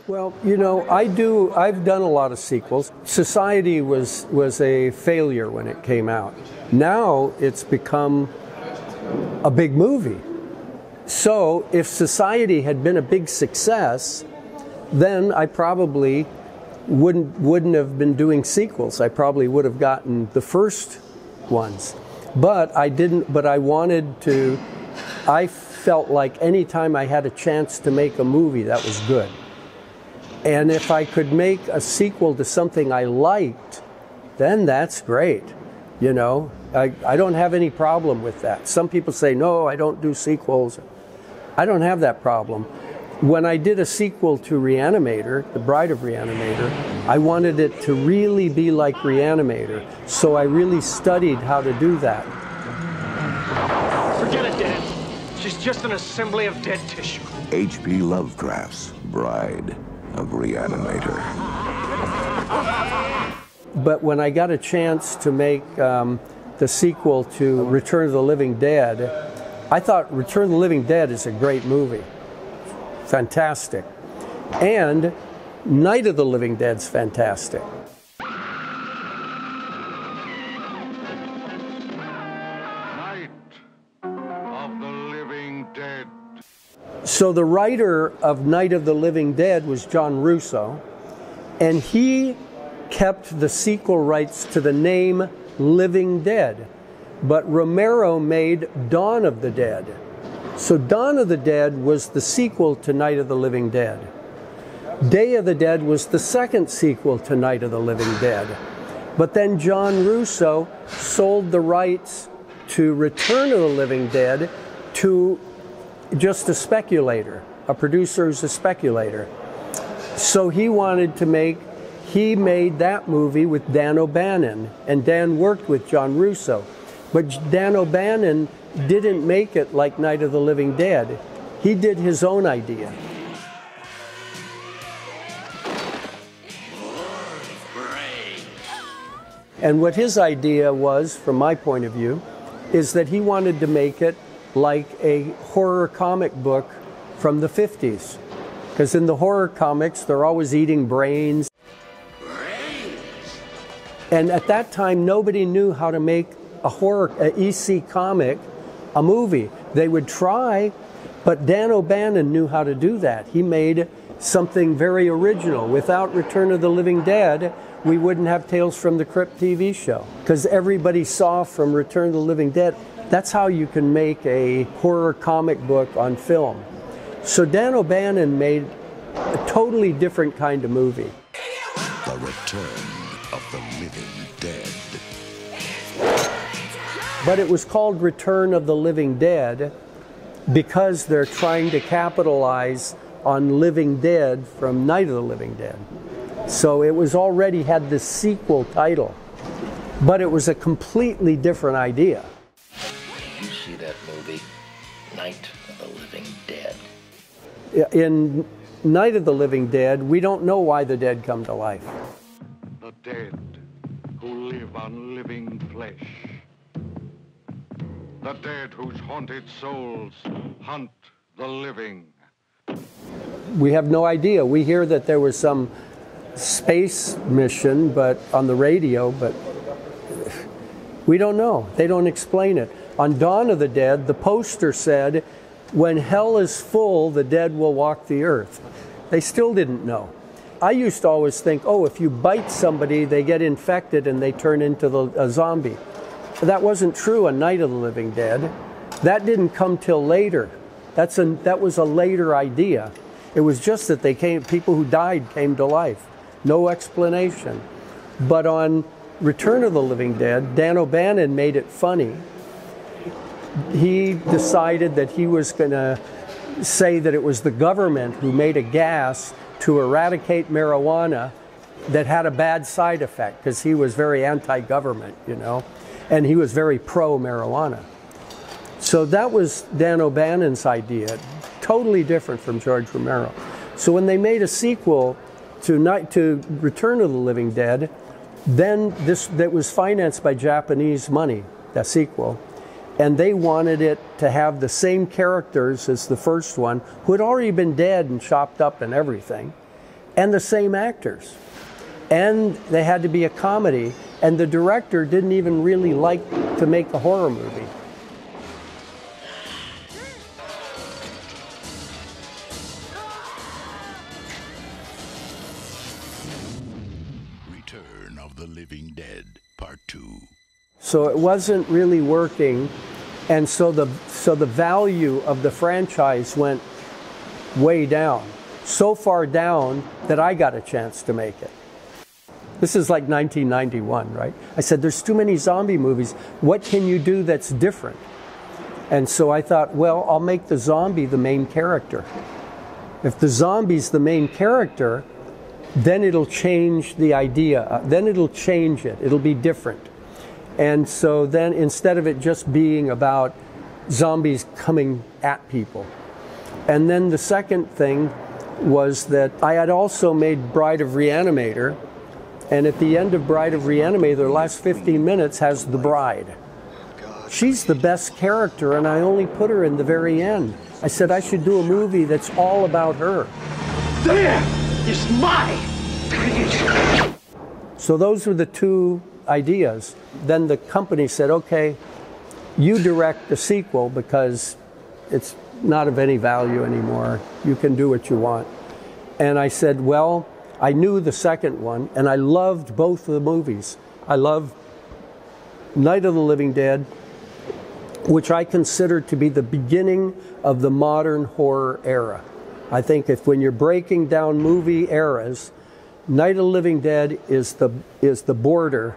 Well, you know, I've done a lot of sequels. Society was a failure when it came out. Now it's become a big movie. So if Society had been a big success, then I probably wouldn't have been doing sequels. I probably would have gotten the first ones. But I didn't, but I wanted to, I felt like anytime I had a chance to make a movie, that was good. And if I could make a sequel to something I liked, then that's great. You know, I don't have any problem with that. Some people say, no, I don't do sequels. I don't have that problem. When I did a sequel to Reanimator, The Bride of Reanimator, I wanted it to really be like Reanimator. So I really studied how to do that. Forget it, Dad. She's just an assembly of dead tissue. H.P. Lovecraft's Bride of Reanimator. But when I got a chance to make the sequel to Return of the Living Dead, I thought Return of the Living Dead is a great movie. Fantastic. And Night of the Living Dead's fantastic. Night of the Living Dead. So the writer of Night of the Living Dead was John Russo, and he kept the sequel rights to the name Living Dead. But Romero made Dawn of the Dead. So Dawn of the Dead was the sequel to Night of the Living Dead. Day of the Dead was the second sequel to Night of the Living Dead. But then John Russo sold the rights to Return of the Living Dead to just a speculator, a producer who's a speculator. So he made that movie with Dan O'Bannon, and Dan worked with John Russo. But Dan O'Bannon didn't make it like Night of the Living Dead. He did his own idea. And what his idea was, from my point of view, is that he wanted to make it like a horror comic book from the 50s. Because in the horror comics, they're always eating brains. And at that time, nobody knew how to make a EC comic a movie. They would try, but Dan O'Bannon knew how to do that. He made something very original. Without Return of the Living Dead, we wouldn't have Tales from the Crypt TV show, because everybody saw from Return of the Living Dead, that's how you can make a horror comic book on film. So Dan O'Bannon made a totally different kind of movie. The Return of the Living Dead. But it was called Return of the Living Dead because they're trying to capitalize on Living Dead from Night of the Living Dead. So it was already had this sequel title, but it was a completely different idea. Did you see that movie, Night of the Living Dead? In Night of the Living Dead, we don't know why the dead come to life. The dead who live on living flesh. The dead whose haunted souls hunt the living. We have no idea. We hear that there was some space mission, but on the radio, but we don't know. They don't explain it. On Dawn of the Dead, the poster said, "When hell is full, the dead will walk the earth." They still didn't know. I used to always think, oh, if you bite somebody, they get infected and they turn into a zombie. That wasn't true on Night of the Living Dead. That didn't come till later. That was a later idea. It was just that people who died came to life. No explanation. But on Return of the Living Dead, Dan O'Bannon made it funny. He decided that he was going to say that it was the government who made a gas to eradicate marijuana that had a bad side effect, because he was very anti-government, you know, and he was very pro-marijuana. So that was Dan O'Bannon's idea, totally different from George Romero. So when they made a sequel to Return of the Living Dead, then that was financed by Japanese money, that sequel, and they wanted it to have the same characters as the first one, who had already been dead and chopped up and everything. and the same actors. And they had to be a comedy, and the director didn't even really like to make a horror movie. Return of the Living Dead, Part 2. So it wasn't really working, and so the value of the franchise went way down. So far down that I got a chance to make it. This is like 1991, right? I said, there's too many zombie movies. What can you do that's different? And so I thought, well, I'll make the zombie the main character. If the zombie's the main character, then it'll change the idea. Then it'll change it. It'll be different. And so then instead of it just being about zombies coming at people. And then the second thing was that I had also made Bride of Reanimator. And at the end of Bride of Reanimator, the last 15 minutes has the bride. She's the best character, and I only put her in the very end. I said I should do a movie that's all about her. There is my creation. So those were the two ideas. Then the company said, okay, you direct the sequel because it's not of any value anymore. You can do what you want. And I said, well, I knew the second one, and I loved both of the movies. I loved Night of the Living Dead, which I consider to be the beginning of the modern horror era. I think when you're breaking down movie eras, Night of the Living Dead is the border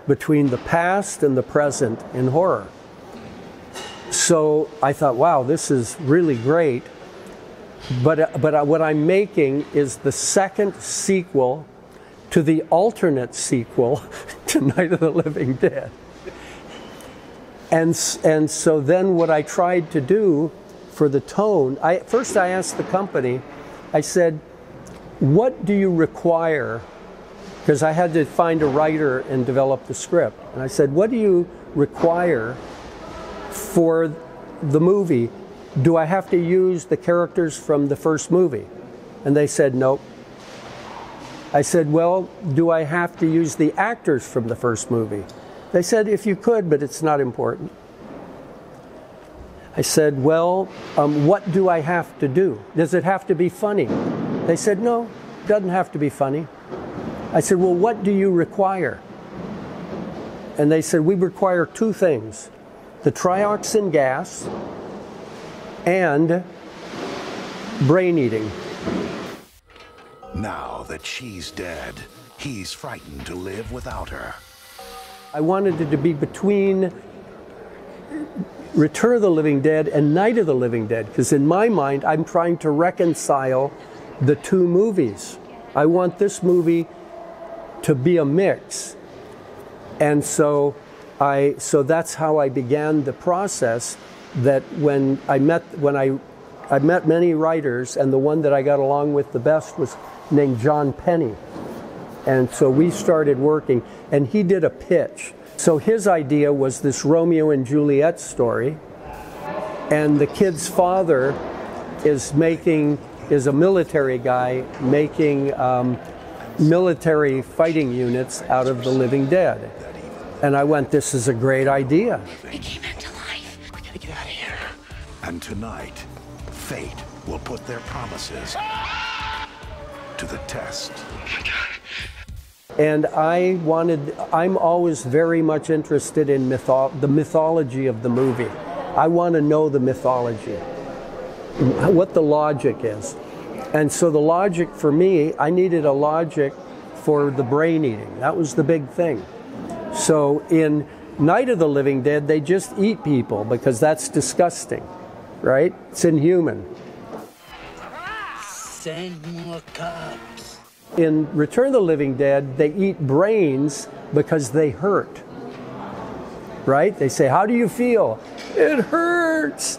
between the past and the present in horror. So I thought, wow, this is really great. But what I'm making is the second sequel to the alternate sequel to Night of the Living Dead. And so then what I tried to do for the tone, first I asked the company, I said, what do you require? Because I had to find a writer and develop the script. And I said, what do you require for the movie? Do I have to use the characters from the first movie? And they said, nope. I said, well, do I have to use the actors from the first movie? They said, if you could, but it's not important. I said, well, what do I have to do? Does it have to be funny? They said, no, it doesn't have to be funny. I said, well, what do you require? And they said, we require two things, the trioxin gas and brain eating. Now that she's dead, he's frightened to live without her. I wanted it to be between Return of the Living Dead and Night of the Living Dead, because in my mind, I'm trying to reconcile the two movies. I want this movie to be a mix. And so that's how I began the process, that when I met many writers, and the one that I got along with the best was named John Penny. And so we started working, and he did a pitch. So his idea was this Romeo and Juliet story, and the kid's father is a military guy making military fighting units out of the living dead. And I went, this is a great idea. It came back to life. We gotta get out of here. And tonight, fate will put their promises to the test. And I'm always very much interested in the mythology of the movie. I want to know the mythology, what the logic is. And so the logic for me, I needed a logic for the brain eating. That was the big thing. So in Night of the Living Dead, they just eat people because that's disgusting, right? It's inhuman. Send more cops. In Return of the Living Dead, they eat brains because they hurt, right? They say, how do you feel? It hurts.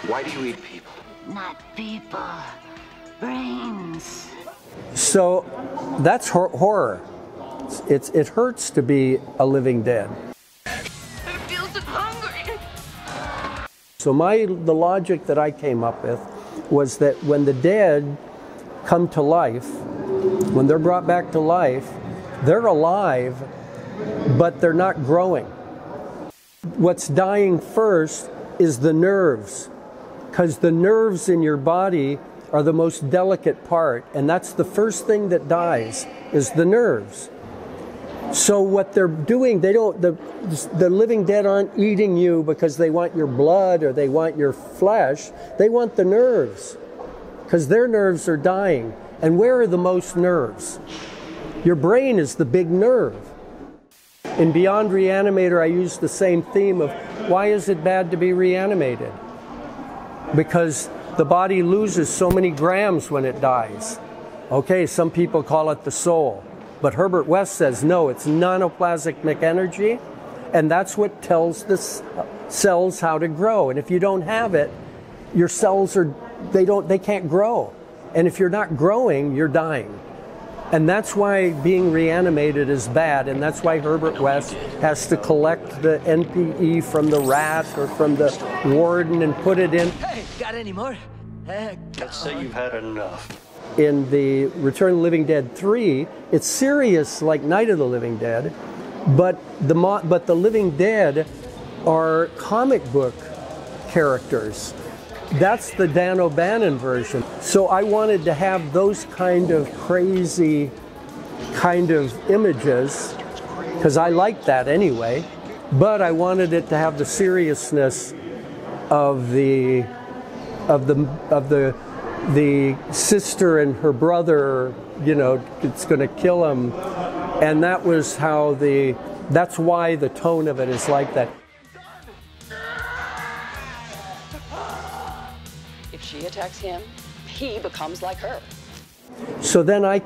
Why do you eat people? Not people, brains. So that's horror. It hurts to be a living dead. I feel so hungry. So the logic that I came up with was that when the dead come to life, when they're brought back to life, they're alive, but they're not growing. What's dying first is the nerves, because the nerves in your body are the most delicate part, and that's the first thing that dies, is the nerves. So what they're doing, the living dead aren't eating you because they want your blood or they want your flesh. They want the nerves, because their nerves are dying. And where are the most nerves? Your brain is the big nerve. In Beyond Reanimator, I use the same theme of why is it bad to be reanimated? Because the body loses so many grams when it dies. Okay, some people call it the soul. But Herbert West says, no, it's nanoplasmic energy, and that's what tells the cells how to grow. And if you don't have it, your cells they can't grow. And if you're not growing, you're dying. And that's why being reanimated is bad, and that's why Herbert West has to collect the NPE from the rat or from the warden and put it in. Hey, got any more? Let's say you've had enough. In the Return of the Living Dead 3, it's serious like Night of the Living Dead, but the Living Dead are comic book characters. That's the Dan O'Bannon version. So I wanted to have those kind of crazy kind of images, because I like that anyway, but I wanted it to have the seriousness of the sister and her brother, you know, it's going to kill him. And that was how that's why the tone of it is like that. If she attacks him, he becomes like her. So then I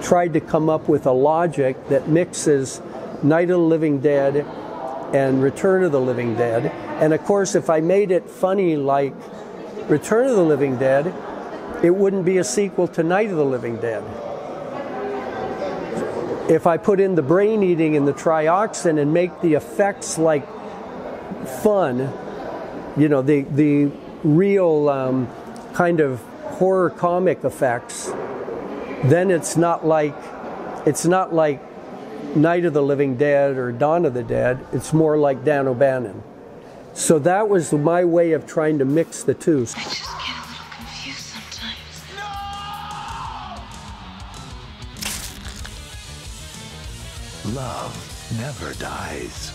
tried to come up with a logic that mixes Night of the Living Dead and Return of the Living Dead. And of course, if I made it funny like Return of the Living Dead, it wouldn't be a sequel to Night of the Living Dead. If I put in the brain eating and the trioxin and make the effects like fun, you know, the real kind of horror comic effects, then it's not like Night of the Living Dead or Dawn of the Dead. It's more like Dan O'Bannon. So that was my way of trying to mix the two. I just get a little confused sometimes. Love never dies.